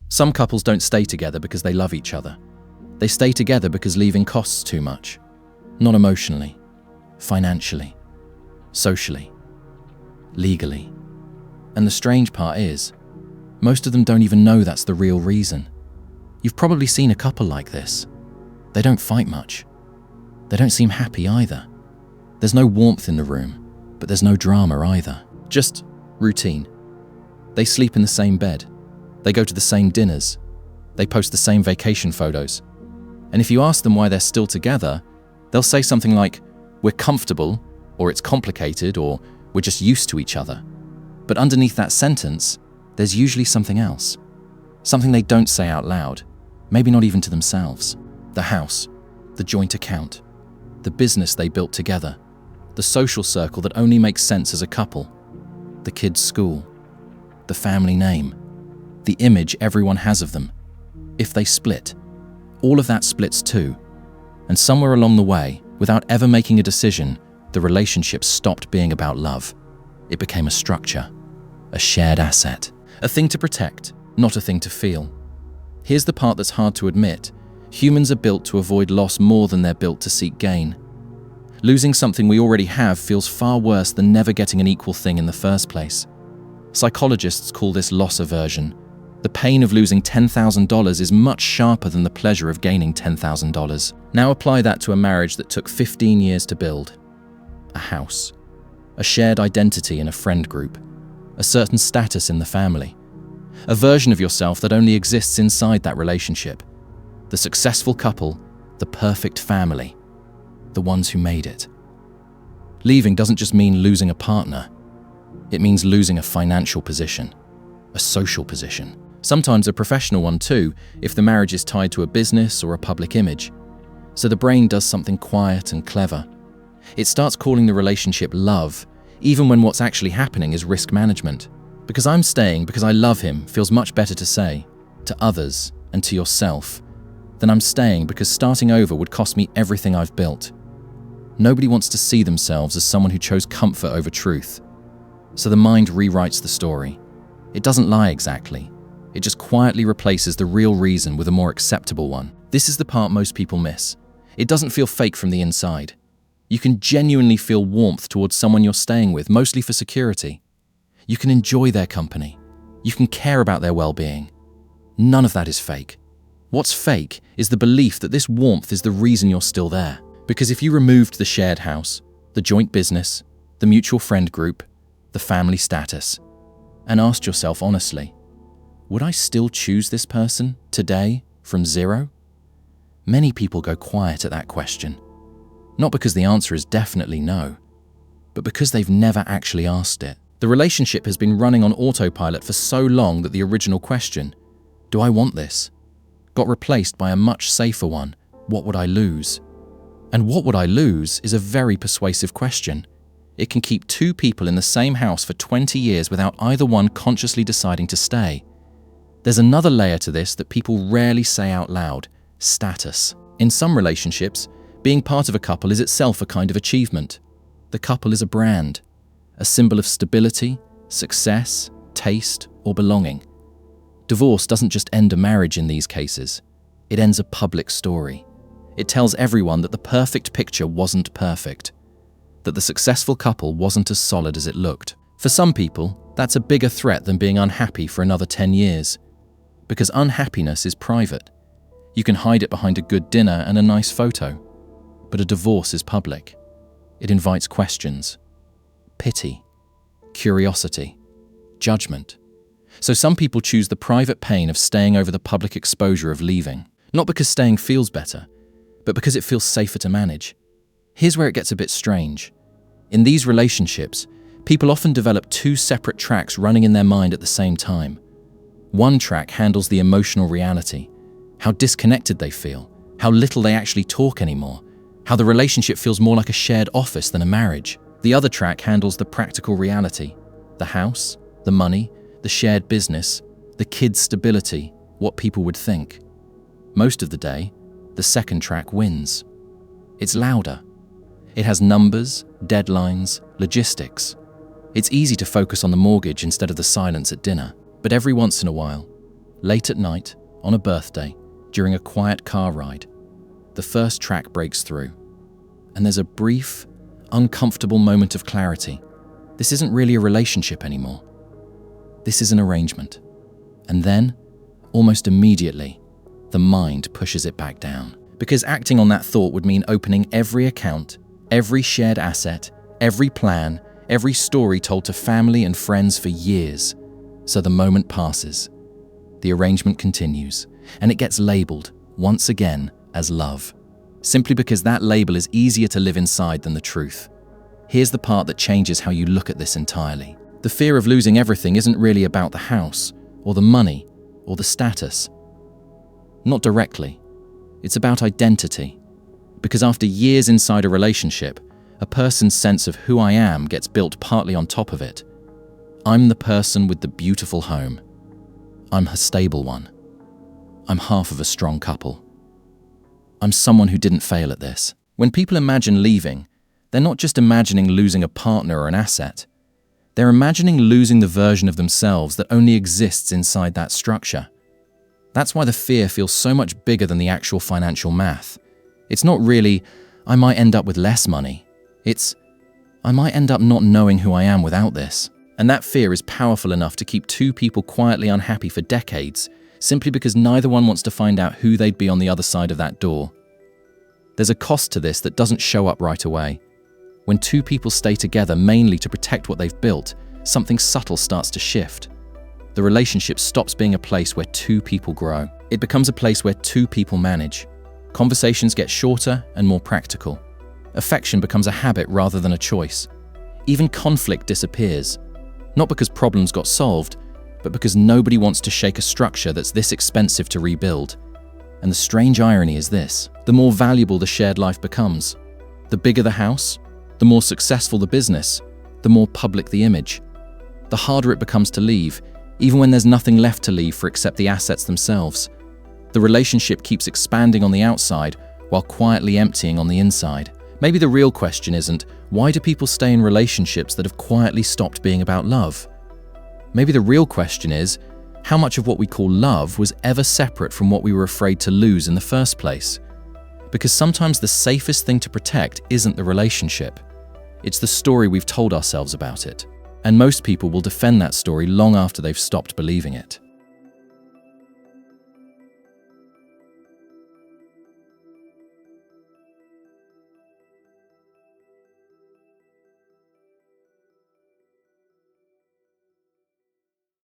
Some couples don't stay together because they love each other. They stay together because leaving costs too much. Not emotionally, financially, socially, legally. And the strange part is, most of them don't even know that's the real reason. You've probably seen a couple like this. They don't fight much. They don't seem happy either. There's no warmth in the room, but there's no drama either. Just routine. They sleep in the same bed. They go to the same dinners. They post the same vacation photos. And if you ask them why they're still together, they'll say something like, "We're comfortable," or "It's complicated," or "We're just used to each other." But underneath that sentence, there's usually something else. Something they don't say out loud, maybe not even to themselves. The house, the joint account, the business they built together, the social circle that only makes sense as a couple, the kids' school, the family name, the image everyone has of them. If they split, all of that splits too. And somewhere along the way, without ever making a decision, the relationship stopped being about love. It became a structure, a shared asset, a thing to protect, not a thing to feel. Here's the part that's hard to admit. Humans are built to avoid loss more than they're built to seek gain. Losing something we already have feels far worse than never getting an equal thing in the first place. Psychologists call this loss aversion. The pain of losing $10,000 is much sharper than the pleasure of gaining $10,000. Now apply that to a marriage that took 15 years to build. A house, a shared identity in a friend group, a certain status in the family, a version of yourself that only exists inside that relationship. The successful couple, the perfect family, the ones who made it. Leaving doesn't just mean losing a partner. It means losing a financial position, a social position, sometimes a professional one too, if the marriage is tied to a business or a public image. So the brain does something quiet and clever. It starts calling the relationship love, even when what's actually happening is risk management. Because I'm staying because I love him feels much better to say, to others and to yourself, than I'm staying because starting over would cost me everything I've built. Nobody wants to see themselves as someone who chose comfort over truth. So the mind rewrites the story. It doesn't lie exactly. It just quietly replaces the real reason with a more acceptable one. This is the part most people miss. It doesn't feel fake from the inside. You can genuinely feel warmth towards someone you're staying with, mostly for security. You can enjoy their company. You can care about their well-being. None of that is fake. What's fake is the belief that this warmth is the reason you're still there. Because if you removed the shared house, the joint business, the mutual friend group, the family status, and asked yourself honestly, would I still choose this person today from zero? Many people go quiet at that question. Not because the answer is definitely no, but because they've never actually asked it. The relationship has been running on autopilot for so long that the original question, do I want this, got replaced by a much safer one, what would I lose? And what would I lose is a very persuasive question. It can keep two people in the same house for 20 years without either one consciously deciding to stay. There's another layer to this that people rarely say out loud, status. In some relationships, being part of a couple is itself a kind of achievement. The couple is a brand, a symbol of stability, success, taste, or belonging. Divorce doesn't just end a marriage in these cases. It ends a public story. It tells everyone that the perfect picture wasn't perfect, that the successful couple wasn't as solid as it looked. For some people, that's a bigger threat than being unhappy for another 10 years. Because unhappiness is private. You can hide it behind a good dinner and a nice photo. But a divorce is public. It invites questions, pity, curiosity, judgment. So some people choose the private pain of staying over the public exposure of leaving. Not because staying feels better, but because it feels safer to manage. Here's where it gets a bit strange. In these relationships, people often develop two separate tracks running in their mind at the same time. One track handles the emotional reality, how disconnected they feel, how little they actually talk anymore, how the relationship feels more like a shared office than a marriage. The other track handles the practical reality, the house, the money, the shared business, the kids' stability, what people would think. Most of the day, the second track wins. It's louder. It has numbers, deadlines, logistics. It's easy to focus on the mortgage instead of the silence at dinner. But every once in a while, Late at night, on a birthday, during a quiet car ride, the first track breaks through, and there's a brief, uncomfortable moment of clarity. This isn't really a relationship anymore. This is an arrangement. And then, almost immediately, the mind pushes it back down. Because acting on that thought would mean opening every account, every shared asset, every plan, every story told to family and friends for years. So the moment passes. The arrangement continues, and it gets labeled, once again, as love. Simply because that label is easier to live inside than the truth. Here's the part that changes how you look at this entirely. The fear of losing everything isn't really about the house, or the money, or the status. Not directly. It's about identity. Because after years inside a relationship, a person's sense of who I am gets built partly on top of it. I'm the person with the beautiful home. I'm a stable one. I'm half of a strong couple. I'm someone who didn't fail at this. When people imagine leaving, they're not just imagining losing a partner or an asset. They're imagining losing the version of themselves that only exists inside that structure. That's why the fear feels so much bigger than the actual financial math. It's not really, I might end up with less money. It's, I might end up not knowing who I am without this. And that fear is powerful enough to keep two people quietly unhappy for decades, simply because neither one wants to find out who they'd be on the other side of that door. There's a cost to this that doesn't show up right away. When two people stay together mainly to protect what they've built, something subtle starts to shift. The relationship stops being a place where two people grow. It becomes a place where two people manage. Conversations get shorter and more practical. Affection becomes a habit rather than a choice. Even conflict disappears. Not because problems got solved, but because nobody wants to shake a structure that's this expensive to rebuild. And the strange irony is this: the more valuable the shared life becomes, the bigger the house, the more successful the business, the more public the image, the harder it becomes to leave, even when there's nothing left to leave for except the assets themselves. The relationship keeps expanding on the outside while quietly emptying on the inside. Maybe the real question isn't, why do people stay in relationships that have quietly stopped being about love? Maybe the real question is, how much of what we call love was ever separate from what we were afraid to lose in the first place? Because sometimes the safest thing to protect isn't the relationship. It's the story we've told ourselves about it. And most people will defend that story long after they've stopped believing it.